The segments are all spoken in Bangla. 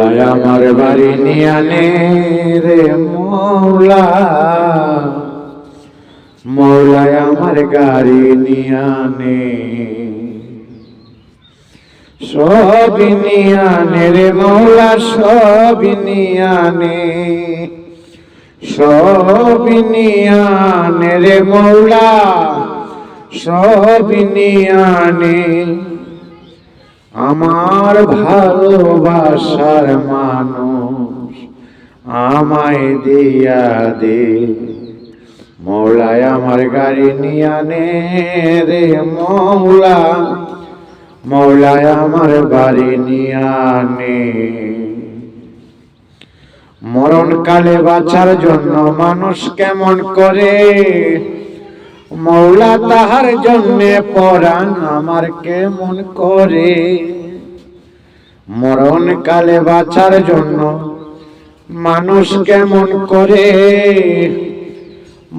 মৌলায় আমার বাড়ি নিয়ানে রে মৌলা, মৌলায় আমার গাড়ি নিয়ানে, সব নিয়ানে রে মৌলা, সব নিয়ানে, সব নিয়ানে রে মৌলা, সব নিয়ানে। আমার ভালোবাসার মানুষ আমায় দিয়া দে, মৌলায় আমার গাড়ি নিয়ানে রে মৌলা, মৌলায় আমার বাড়ি নিয়ানে। মরণকালে বাঁচার জন্য মানুষ কেমন করে, মৌলা তাহার জন্যে পরাণ আমার কেমন করে। মরণকালে বাঁচার জন্য মানুষ কেমন করে,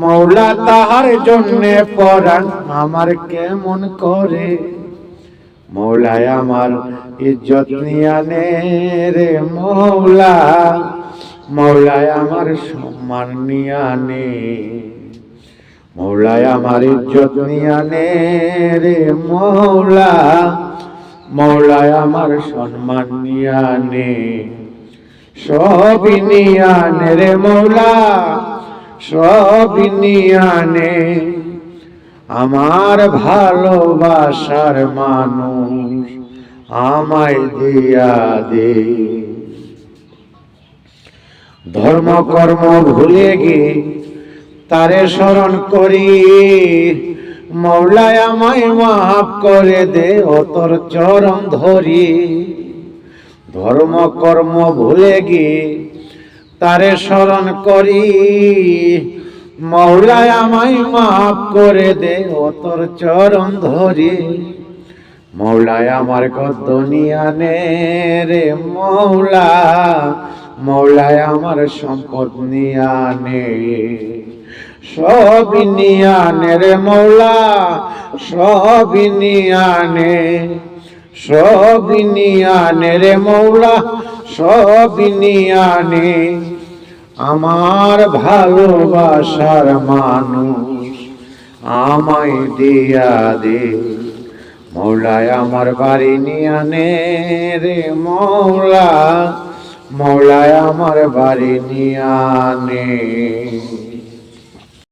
মৌলা তাহার জন্যে পরাণ আমার কেমন করে। মৌলায় আমার ইজ্জত নিয়ানে রে মৌলা, মৌলায় আমার সম্মান নিয়ানে, মৌলায় আমার ইজ্জত নিয়ানে রে মৌলা, মৌলায় আমার সম্মান নিয়ানে, সব নিয়ানে রে মৌলা, সব নিয়ানে। আমার ভালোবাসার মানুষ আমায় দিয়া দে, ধর্ম কর্ম ভুলে গিয়ে তারে স্মরণ করি, মৌলায় আমায় মাফ করে দে ও তোর চরণ ধরি। ধর্ম কর্ম ভুলে গিয়ে তারে স্মরণ করি, মৌলায় আমায় মাফ করে দে ও তোর চরণ ধরি। মৌলায় আমার গদ্দ নিয়ানে রে মৌলা, মৌলায় আমার সম্পদ নিয়ানে, সব নিয়ানে রে মৌলা, সব নিয়ানে, সব নিয়ানে রে মৌলা, সব নিয়ানে। আমার ভালোবাসার মানুষ আমায় দিয়া দে, মৌলায় আমার বাড়ি নিয়ানে রে মৌলা, মৌলায় আমার বাড়ি নিয়ানে।